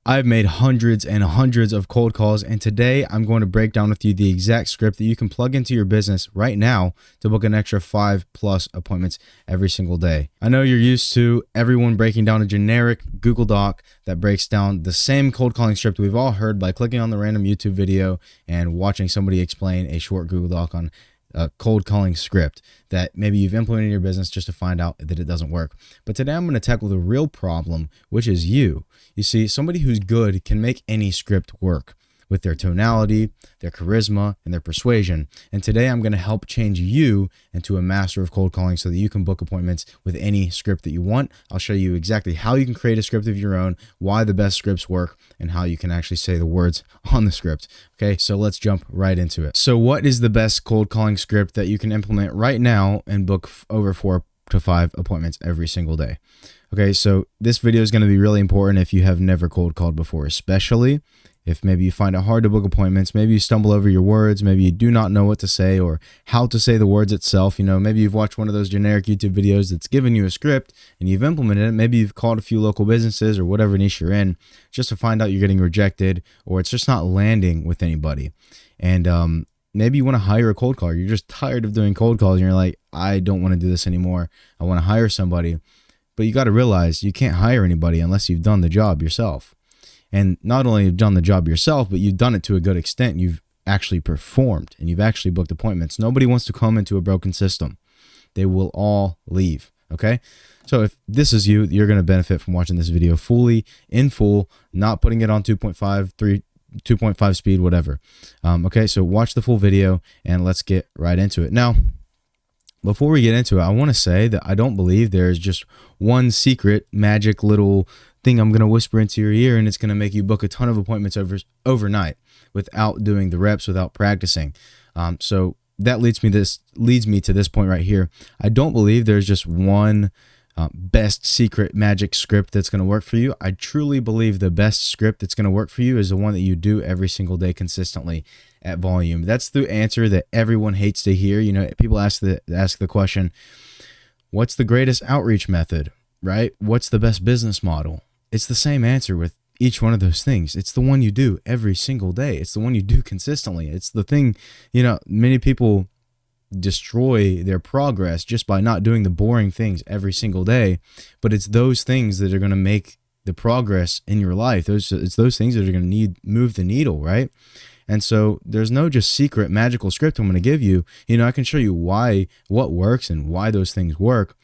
I've made hundreds and hundreds of cold calls, and today I'm going to break down with you the exact script that you can plug into your business right now to book an extra 5+ appointments every single day. I know you're used to everyone breaking down a generic Google Doc that breaks down the same cold calling script we've all heard by clicking on the random YouTube video and watching somebody explain a short Google Doc on a cold calling script that maybe you've implemented in your business just to find out that it doesn't work. But today I'm going to tackle the real problem, which is you. You see, somebody who's good can make any script work with their tonality, their charisma, and their persuasion. And today I'm going to help change you into a master of cold calling so that you can book appointments with any script that you want. I'll show you exactly how you can create a script of your own, why the best scripts work, and how you can actually say the words on the script. Okay, so let's jump right into it. So what is the best cold calling script that you can implement right now and book over 4 to 5 appointments every single day? Okay, so this video is going to be really important if you have never cold called before, especially if maybe you find it hard to book appointments, maybe you stumble over your words, maybe you do not know what to say or how to say the words itself. You know, maybe you've watched one of those generic YouTube videos that's given you a script and you've implemented it. Maybe you've called a few local businesses or whatever niche you're in just to find out you're getting rejected or it's just not landing with anybody. And maybe you want to hire a cold caller. You're just tired of doing cold calls and you're like, I don't want to do this anymore. I want to hire somebody. But you got to realize you can't hire anybody unless you've done the job yourself. And not only have you done the job yourself, but you've done it to a good extent. You've actually performed and you've actually booked appointments. Nobody wants to come into a broken system. They will all leave. Okay. So if this is you, you're going to benefit from watching this video fully, in full, not putting it on 2.5, 3, 2.5 speed, whatever. Okay. So watch the full video and let's get right into it. Now, before we get into it, I want to say that I don't believe there's just one secret magic little thing I'm going to whisper into your ear and it's going to make you book a ton of appointments overnight without doing the reps, without practicing. So that leads me to this point right here. I don't believe there's just one best secret magic script that's going to work for you. I truly believe the best script that's going to work for you is the one that you do every single day consistently at volume. That's the answer that everyone hates to hear. You know, people ask the question, what's the greatest outreach method, right? What's the best business model? It's the same answer with each one of those things. It's the one you do every single day. It's the one you do consistently. It's the thing, you know, many people destroy their progress just by not doing the boring things every single day, but it's those things that are going to make the progress in your life. It's those things that are going to move the needle, right? And so there's no just secret magical script I'm going to give you. You know, I can show you what works and why those things work.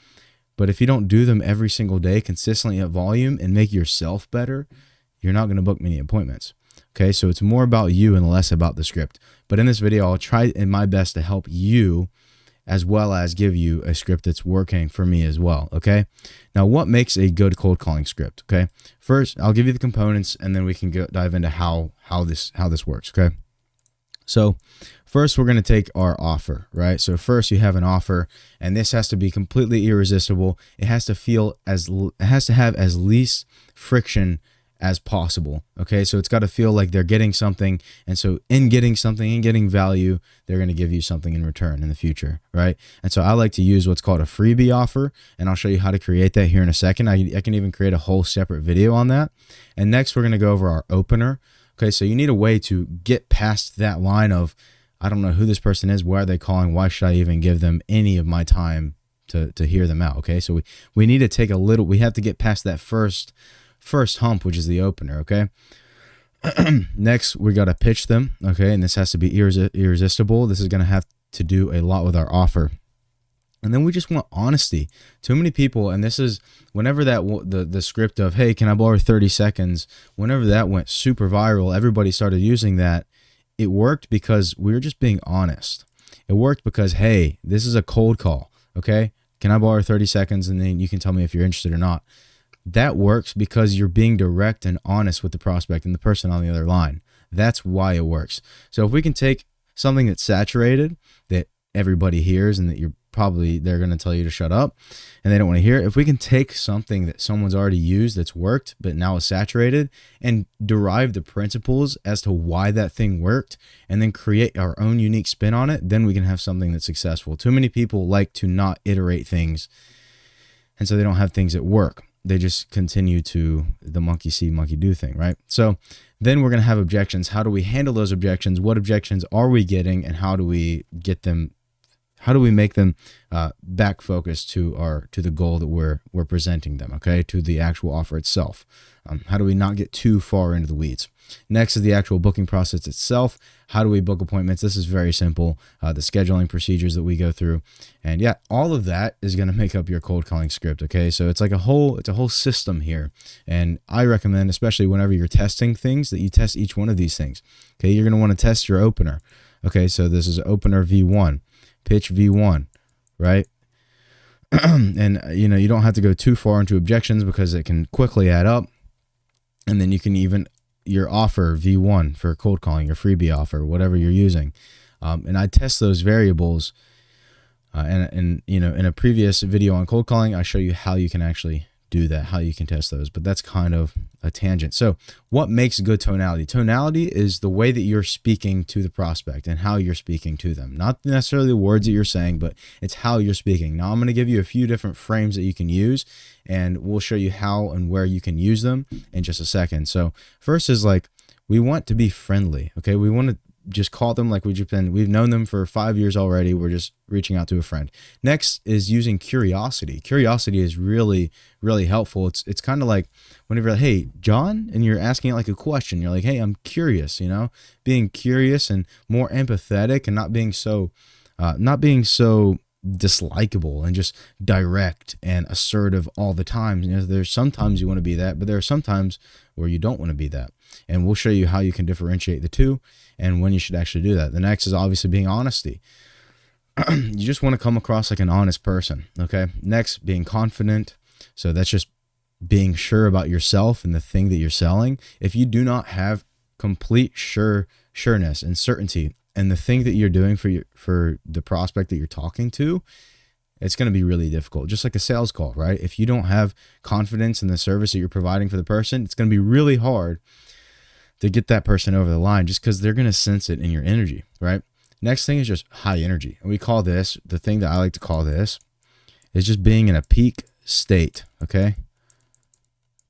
But if you don't do them every single day consistently at volume and make yourself better, you're not going to book many appointments. Okay, so it's more about you and less about the script. But in this video, I'll try in my best to help you as well as give you a script that's working for me as well. Okay, now what makes a good cold calling script? Okay, first I'll give you the components and then we can dive into how this works. Okay, so first we're going to take our offer, right? So first you have an offer and this has to be completely irresistible. It has to have as least friction as possible. Okay, so it's got to feel like they're getting something, and so in getting something, in getting value, they're going to give you something in return in the future, right? And so I like to use what's called a freebie offer, and I'll show you how to create that here in a second. I can even create a whole separate video on that. And next we're going to go over our opener. Okay, so you need a way to get past that line of, I don't know who this person is, why are they calling, why should I even give them any of my time to hear them out? Okay, so we need to take we have to get past that first hump, which is the opener. Okay, next we got to pitch them. Okay, and this has to be irresistible. This is going to have to do a lot with our offer. And then we just want honesty. Too many people, and this is whenever the script of, hey, can I borrow 30 seconds, whenever that went super viral, everybody started using that. It worked because we were just being honest. It worked because, hey, this is a cold call. Okay, can I borrow 30 seconds and then you can tell me if you're interested or not. That works because you're being direct and honest with the prospect and the person on the other line. That's why it works. So if we can take something that's saturated, that everybody hears and that they're going to tell you to shut up and they don't want to hear it. If we can take something that someone's already used that's worked but now is saturated and derive the principles as to why that thing worked and then create our own unique spin on it, then we can have something that's successful. Too many people like to not iterate things, and so they don't have things that work. they just continue to the monkey see, monkey do thing, right? So then we're going to have objections. How do we handle those objections? What objections are we getting, and how do we get them? How do we make them back focused to the goal that we're presenting them? Okay, to the actual offer itself. How do we not get too far into the weeds? Next is the actual booking process itself. How do we book appointments? This is very simple. The scheduling procedures that we go through, and yeah, all of that is going to make up your cold calling script. Okay, so it's like a whole system here, and I recommend, especially whenever you're testing things, that you test each one of these things. Okay, you're going to want to test your opener. Okay, so this is opener V1, pitch V1, right? And you don't have to go too far into objections because it can quickly add up, and then you can even your offer V1 for cold calling, your freebie offer, whatever you're using. And I test those variables. And in a previous video on cold calling, I show you how you can actually do that, how you can test those. But that's kind of a tangent. So what makes good tonality? Tonality is the way that you're speaking to the prospect and how you're speaking to them. Not necessarily the words that you're saying, but it's how you're speaking. Now I'm going to give you a few different frames that you can use, and we'll show you how and where you can use them in just a second. So first is like, we want to be friendly. Okay. We want to just call them like we've known them for 5 years already. We're just reaching out to a friend. Next is using curiosity. Curiosity is really, really helpful. It's kind of like whenever you're like, hey, John, and you're asking it like a question. You're like, hey, I'm curious, being curious and more empathetic, and not being so dislikable and just direct and assertive all the time. There's sometimes you want to be that, but there are sometimes where you don't want to be that. And we'll show you how you can differentiate the two and when you should actually do that. The next is obviously being honesty. You just want to come across like an honest person. Okay. Next, being confident. So that's just being sure about yourself and the thing that you're selling. If you do not have complete sureness and certainty and the thing that you're doing for the prospect that you're talking to, it's going to be really difficult. Just like a sales call, right? If you don't have confidence in the service that you're providing for the person, it's going to be really hard to get that person over the line, just because they're going to sense it in your energy, right? Next thing is just high energy. And we call this, the thing that I like to call this, is just being in a peak state, okay?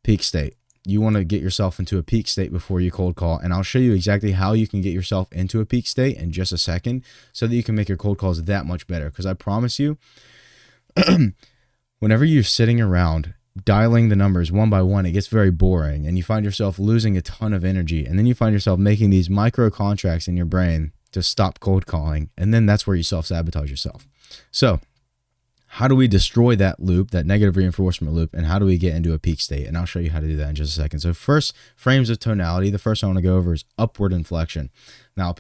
Peak state. You want to get yourself into a peak state before you cold call. And I'll show you exactly how you can get yourself into a peak state in just a second so that you can make your cold calls that much better. Because I promise you, whenever you're sitting around dialing the numbers one by one, it gets very boring and you find yourself losing a ton of energy. And then you find yourself making these micro contracts in your brain to stop cold calling. And then that's where you self-sabotage yourself. So how do we destroy that loop, that negative reinforcement loop, and how do we get into a peak state? And I'll show you how to do that in just a second. So first, frames of tonality. The first I want to go over is upward inflection. Now,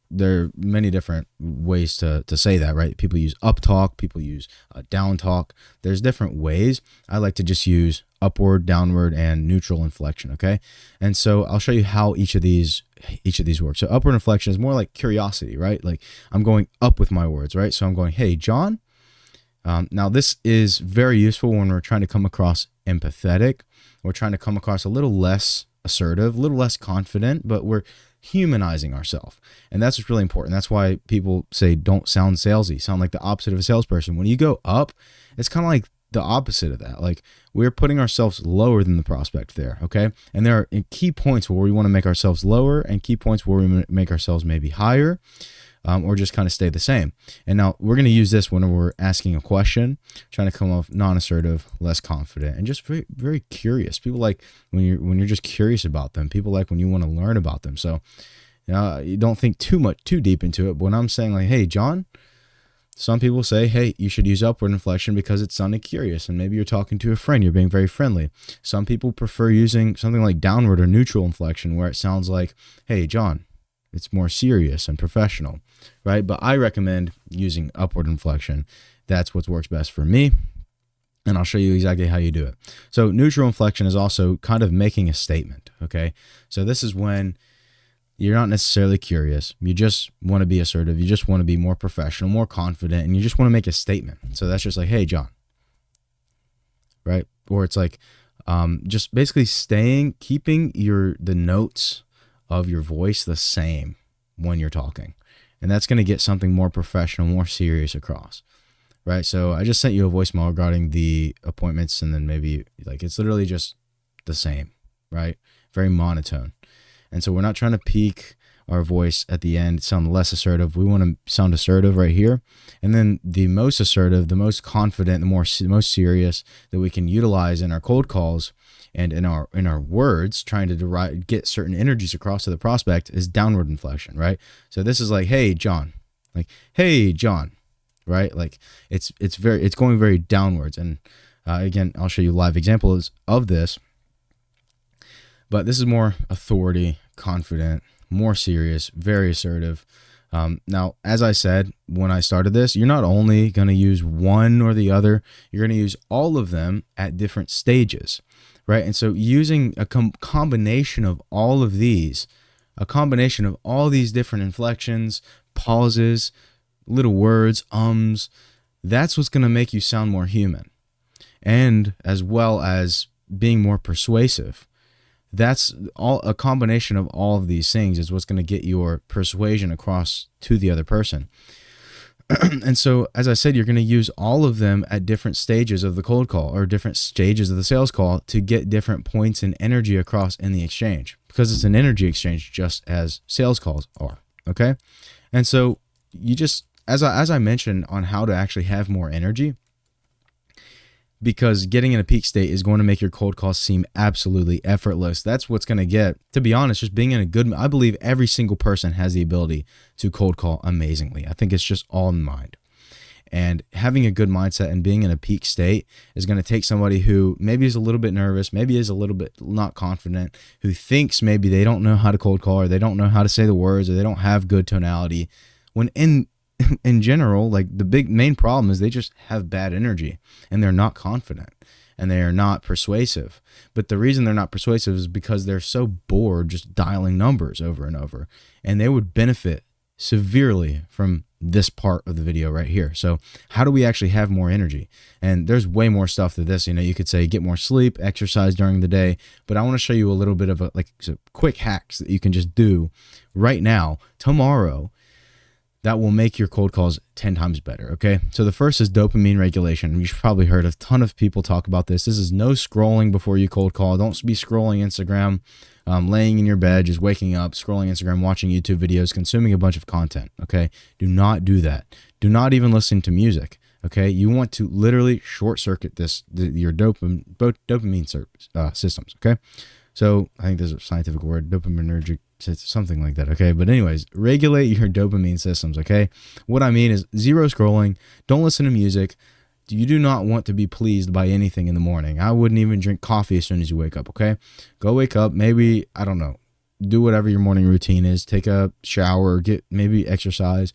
there are many different ways to say that, right? People use up talk, people use down talk. There's different ways. I like to just use upward, downward, and neutral inflection, okay? And so I'll show you how each of these work. So upward inflection is more like curiosity, right? Like I'm going up with my words, right? So I'm going, hey, John. Now this is very useful when we're trying to come across empathetic. We're trying to come across a little less assertive, a little less confident, but we're humanizing ourselves. And that's what's really important. That's why people say don't sound salesy, sound like the opposite of a salesperson. When you go up, it's kind of like the opposite of that. Like we're putting ourselves lower than the prospect there, okay? And there are key points where we want to make ourselves lower and key points where we make ourselves maybe higher. Or just kind of stay the same. And now we're going to use this when we're asking a question, trying to come off non-assertive, less confident, and just very, very curious. People like when you're just curious about them. People like when you want to learn about them. So you don't think too deep into it. But when I'm saying like, hey, John, some people say, hey, you should use upward inflection because it sounded curious. And maybe you're talking to a friend. You're being very friendly. Some people prefer using something like downward or neutral inflection where it sounds like, hey, John, it's more serious and professional, right? But I recommend using upward inflection. That's what works best for me. And I'll show you exactly how you do it. So neutral inflection is also kind of making a statement, okay? So this is when you're not necessarily curious. You just want to be assertive. You just want to be more professional, more confident, and you just want to make a statement. So that's just like, hey, John, right? Or it's like just basically keeping the notes of your voice the same when you're talking. And that's going to get something more professional, more serious across, right? So I just sent you a voicemail regarding the appointments, and then maybe like it's literally just the same, right? Very monotone. And so we're not trying to peak our voice at the end, sound less assertive. We want to sound assertive right here. And then the most assertive, the most confident, the most serious that we can utilize in our cold calls and in our words, trying to get certain energies across to the prospect, is downward inflection, right? So this is like, hey, John, like, hey, John, right? Like it's going very downwards. And again, I'll show you live examples of this, but this is more authority, confident, more serious, very assertive. Now, as I said, when I started this, you're not only going to use one or the other, you're going to use all of them at different stages, right? And so using a combination of all of these, a combination of all these different inflections, pauses, little words, that's what's going to make you sound more human, and as well as being more persuasive. That's all, a combination of all of these things is what's going to get your persuasion across to the other person. And so, as I said, you're going to use all of them at different stages of the cold call or different stages of the sales call to get different points and energy across in the exchange, because it's an energy exchange just as sales calls are. Okay. And so you just, as I mentioned on how to actually have more energy, because getting in a peak state is going to make your cold calls seem absolutely effortless. That's what's going to get, to be honest, just being in a good, I believe every single person has the ability to cold call amazingly. I think it's just all in mind. And having a good mindset and being in a peak state is going to take somebody who maybe is a little bit nervous, maybe is a little bit not confident, who thinks maybe they don't know how to cold call, or they don't know how to say the words, or they don't have good tonality, when in general, like the main problem is they just have bad energy and they're not confident and they are not persuasive. But the reason they're not persuasive is because they're so bored just dialing numbers over and over, and they would benefit severely from this part of the video right here. So how do we actually have more energy? And there's way more stuff to this. You could say get more sleep, exercise during the day, but I want to show you a little bit of quick hacks that you can just do right now, tomorrow, that will make your cold calls 10 times better, okay? So the first is dopamine regulation. You've probably heard a ton of people talk about this. This is no scrolling before you cold call. Don't be scrolling Instagram, laying in your bed, just waking up, scrolling Instagram, watching YouTube videos, consuming a bunch of content, okay? Do not do that. Do not even listen to music, okay? You want to literally short circuit your dopamine systems, okay? So I think there's a scientific word, dopaminergic, something like that, okay? But anyways, regulate your dopamine systems, okay? What I mean is zero scrolling. Don't listen to music. You do not want to be pleased by anything in the morning. I wouldn't even drink coffee as soon as you wake up, okay? Go wake up, maybe, I don't know, do whatever your morning routine is. Take a shower, maybe exercise.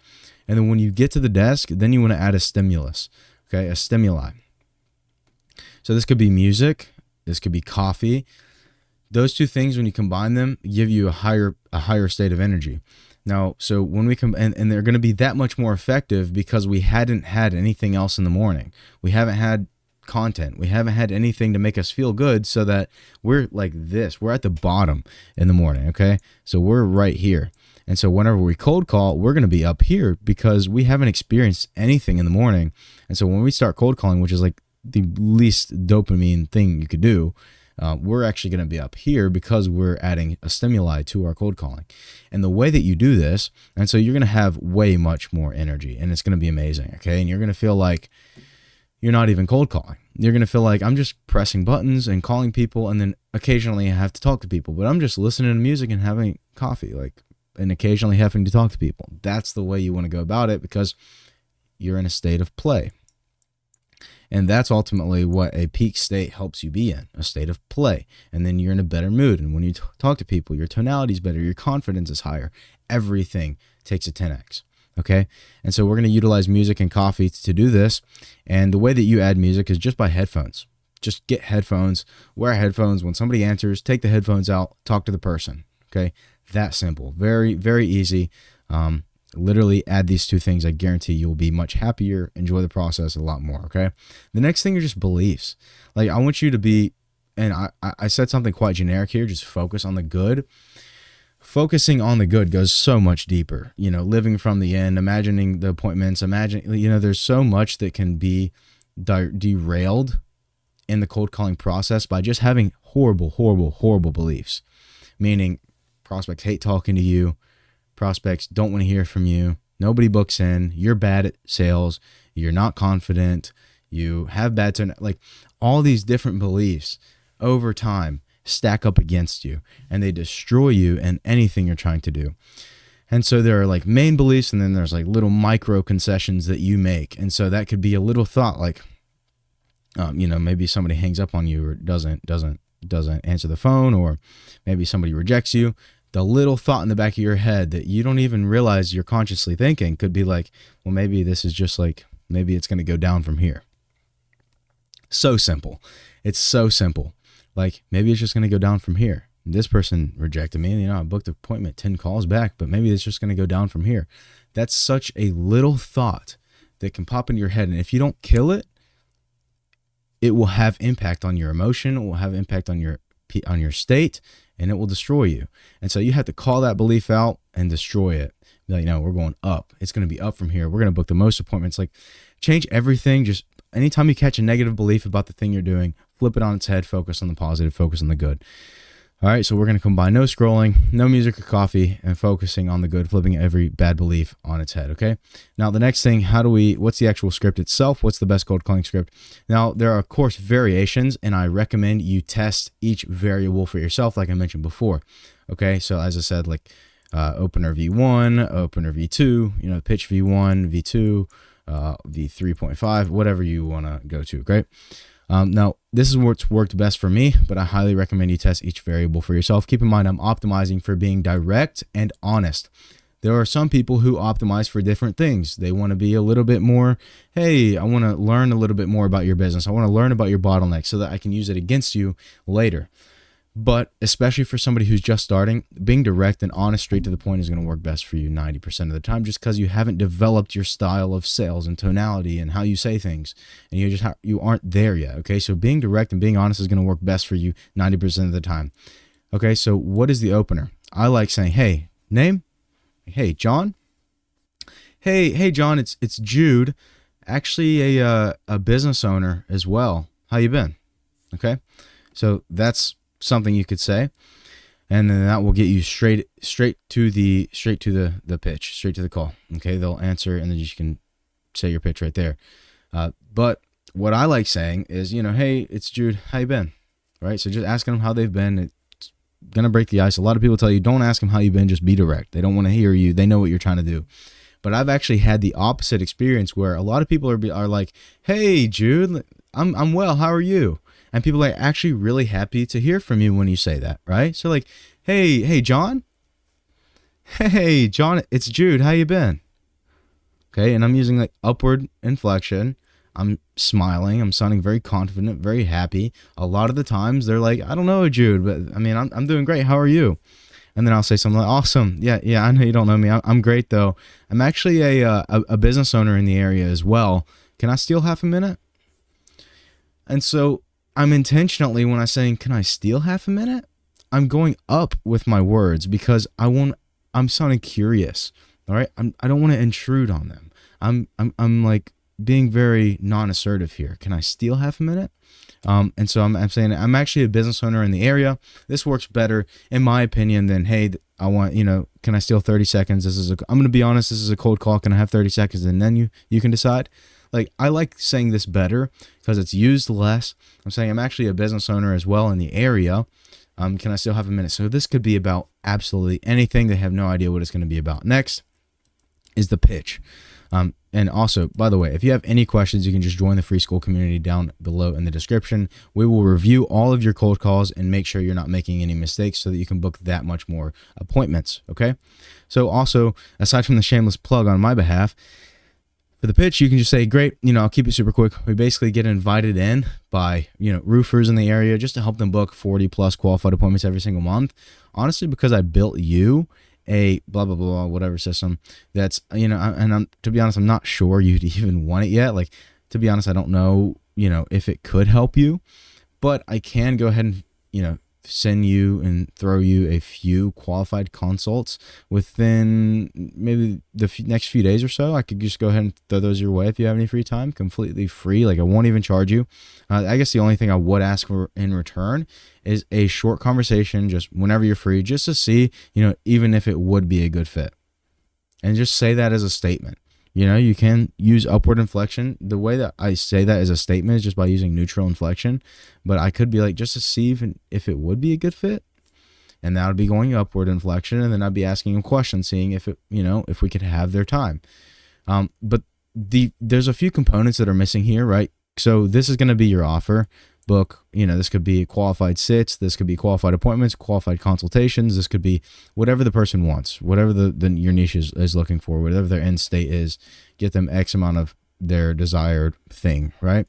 And then when you get to the desk, then you want to add a stimulus, okay? A stimuli. So this could be music. This could be coffee. Those two things, when you combine them, give you a higher state of energy. Now, so when we come, and they're going to be that much more effective because we hadn't had anything else in the morning. We haven't had content. We haven't had anything to make us feel good, so that we're like this. We're at the bottom in the morning, okay? So we're right here. And so whenever we cold call, we're going to be up here because we haven't experienced anything in the morning. And so when we start cold calling, which is like the least dopamine thing you could do, we're actually going to be up here because we're adding a stimuli to our cold calling. And the way that you do this, and so you're going to have way much more energy, and it's going to be amazing, okay? And you're going to feel like you're not even cold calling. You're going to feel like I'm just pressing buttons and calling people, and then occasionally I have to talk to people, but I'm just listening to music and having coffee, and occasionally having to talk to people. That's the way you want to go about it, because you're in a state of play. And that's ultimately what a peak state helps you be in, a state of play. And then you're in a better mood. And when you talk to people, your tonality is better, your confidence is higher. Everything takes a 10x, okay? And so we're going to utilize music and coffee to do this. And the way that you add music is just by headphones. Just get headphones, wear headphones. When somebody answers, take the headphones out, talk to the person, okay? That simple. Very, very easy. Literally add these two things. I guarantee you'll be much happier, enjoy the process a lot more, okay? The next thing are just beliefs. Like, I want you to be, and I said something quite generic here, just focus on the good. focusing on the good goes so much deeper. Living from the end, imagining the appointments, there's so much that can be derailed in the cold calling process by just having horrible beliefs. Meaning prospects hate talking to you, prospects don't want to hear from you, nobody books in, you're bad at sales, you're not confident, you have bad turn, like all these different beliefs over time stack up against you and they destroy you in anything you're trying to do. And so there are like main beliefs, and then there's like little micro concessions that you make. And so that could be a little thought like, maybe somebody hangs up on you or doesn't answer the phone, or maybe somebody rejects you. The little thought in the back of your head that you don't even realize you're consciously thinking could be like, well, maybe this is just like, maybe it's going to go down from here. So simple. It's so simple. Like, maybe it's just going to go down from here. This person rejected me. I booked an appointment 10 calls back, but maybe it's just going to go down from here. That's such a little thought that can pop into your head. And if you don't kill it, it will have impact on your emotion. It will have impact on your state, and it will destroy you. And so you have to call that belief out and destroy it. Like, no, we're going up. It's going to be up from here. We're going to book the most appointments. Like, change everything. Just anytime you catch a negative belief about the thing you're doing, flip it on its head, focus on the positive, focus on the good. All right, so we're going to combine no scrolling, no music or coffee, and focusing on the good, flipping every bad belief on its head, okay? Now, the next thing, what's the actual script itself? What's the best cold calling script? Now, there are, of course, variations, and I recommend you test each variable for yourself, like I mentioned before, okay? So, as I said, like opener V1, opener V2, pitch V1, V2, V3.5, whatever you want to go to, okay? Now, this is what's worked best for me, but I highly recommend you test each variable for yourself. Keep in mind, I'm optimizing for being direct and honest. There are some people who optimize for different things. They want to be a little bit more, hey, I want to learn a little bit more about your business. I want to learn about your bottleneck so that I can use it against you later. But especially for somebody who's just starting, being direct and honest, straight to the point is going to work best for you 90% of the time, just because you haven't developed your style of sales and tonality and how you say things, and you aren't there yet. Okay, so being direct and being honest is going to work best for you 90% of the time. Okay, so what is the opener? I like saying, hey, name? Hey, John? Hey, John, it's Jude, actually a business owner as well. How you been? Okay, so that's something you could say, and then that will get you straight to the pitch, straight to the call. Okay, they'll answer, and then you can say your pitch right there. But what I like saying is, hey, it's Jude, how you been? Right? So just asking them how they've been. It's gonna break the ice. A lot of people tell you don't ask them how you've been, just be direct. They don't want to hear you. They know what you're trying to do. But I've actually had the opposite experience where a lot of people are like, hey, Jude, I'm well. How are you? And people are actually really happy to hear from you when you say that, right? So like, hey, John? Hey, John, it's Jude. How you been? Okay, and I'm using like upward inflection. I'm smiling. I'm sounding very confident, very happy. A lot of the times they're like, I don't know, Jude, but I mean, I'm doing great. How are you? And then I'll say something like, awesome. Yeah, I know you don't know me. I'm great, though. I'm actually a business owner in the area as well. Can I steal half a minute? And so I'm intentionally, when I'm saying, can I steal half a minute? I'm going up with my words because I'm sounding curious. All right. I don't want to intrude on them. I'm like being very non-assertive here. Can I steal half a minute? And so I'm saying I'm actually a business owner in the area. This works better, in my opinion, than, hey, I want, can I steal 30 seconds? I'm going to be honest. This is a cold call. Can I have 30 seconds? And then you can decide. Like, I like saying this better because it's used less. I'm saying I'm actually a business owner as well in the area. Can I still have a minute? So this could be about absolutely anything. They have no idea what it's going to be about. Next is the pitch. And also, by the way, if you have any questions, you can just join the free school community down below in the description. We will review all of your cold calls and make sure you're not making any mistakes so that you can book that much more appointments, okay? So also, aside from the shameless plug on my behalf, for the pitch, you can just say, great, I'll keep it super quick. We basically get invited in by, roofers in the area just to help them book 40 plus qualified appointments every single month. Honestly, because I built you a blah, blah, blah, whatever system that's, to be honest, I'm not sure you'd even want it yet. Like, to be honest, I don't know, if it could help you, but I can go ahead and, send you and throw you a few qualified consults within maybe the next few days or so. I could just go ahead and throw those your way if you have any free time, completely free. Like I won't even charge you. I guess the only thing I would ask for in return is a short conversation, just whenever you're free, just to see, even if it would be a good fit. And just say that as a statement. You can use upward inflection. The way that I say that as a statement is just by using neutral inflection. But I could be like, just to see if it would be a good fit. And that would be going upward inflection. And then I'd be asking them questions, seeing if if we could have their time. But there's a few components that are missing here, right? So this is going to be your offer book. This could be qualified sits, this could be qualified appointments, qualified consultations, this could be whatever the person wants, whatever your niche is looking for, whatever their end state is. Get them X amount of their desired thing, right?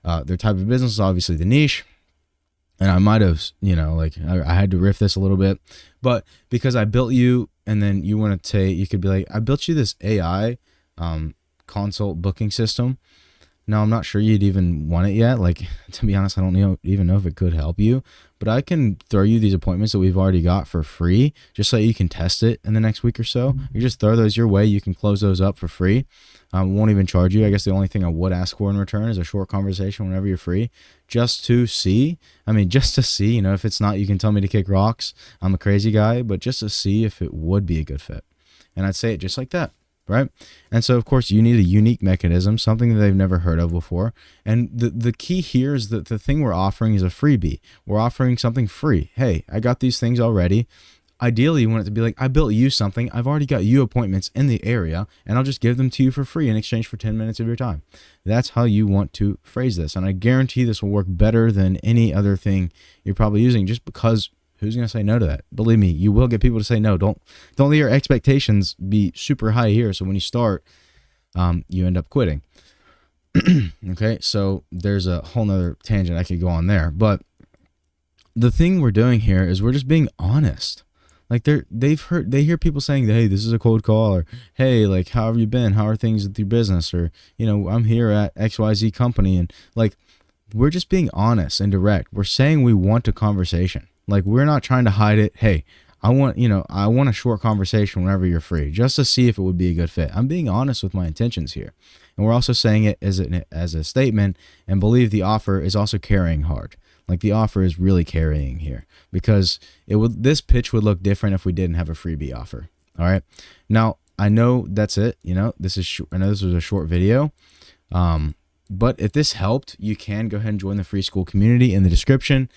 Their type of business is obviously the niche. And I might have, I had to riff this a little bit, but because I built you, and then you want to say, you could be like, I built you this AI consult booking system. Now, I'm not sure you'd even want it yet. Like, to be honest, I don't even know if it could help you. But I can throw you these appointments that we've already got for free, just so you can test it in the next week or so. You just throw those your way. You can close those up for free. Won't even charge you. I guess the only thing I would ask for in return is a short conversation whenever you're free, just to see. Just to see. If it's not, you can tell me to kick rocks. I'm a crazy guy, but just to see if it would be a good fit. And I'd say it just like that. Right? And so, of course, you need a unique mechanism, something that they've never heard of before. And the key here is that the thing we're offering is a freebie. We're offering something free. Hey, I got these things already. Ideally, you want it to be like, I built you something. I've already got you appointments in the area, and I'll just give them to you for free in exchange for 10 minutes of your time. That's how you want to phrase this. And I guarantee this will work better than any other thing you're probably using, just because who's going to say no to that? Believe me, you will get people to say no. Don't let your expectations be super high here. So when you start, you end up quitting. Okay, so there's a whole nother tangent I could go on there. But the thing we're doing here is we're just being honest. Like they hear people saying, hey, this is a cold call, or hey, like, how have you been? How are things with your business? Or, I'm here at XYZ company. And like, we're just being honest and direct. We're saying we want a conversation. Like, we're not trying to hide it. Hey, I want a short conversation whenever you're free, just to see if it would be a good fit. I'm being honest with my intentions here. And we're also saying it as a statement, and believe the offer is also carrying hard. Like, the offer is really carrying here, because this pitch would look different if we didn't have a freebie offer. All right. Now, I know that's it. I know this was a short video. But if this helped, you can go ahead and join the free school community in the description.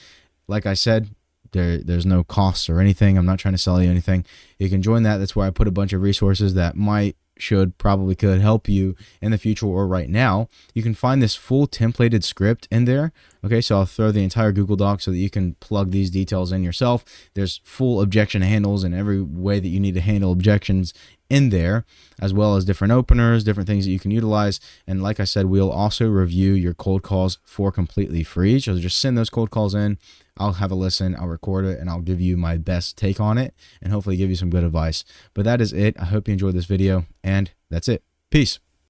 Like I said, there's no costs or anything. I'm not trying to sell you anything. You can join that. That's where I put a bunch of resources that probably could help you in the future or right now. You can find this full templated script in there. Okay, so I'll throw the entire Google Doc so that you can plug these details in yourself. There's full objection handles and every way that you need to handle objections in there, as well as different openers, different things that you can utilize. And like I said, we'll also review your cold calls for completely free. So just send those cold calls in. I'll have a listen, I'll record it, and I'll give you my best take on it and hopefully give you some good advice. But that is it. I hope you enjoyed this video, and that's it. Peace.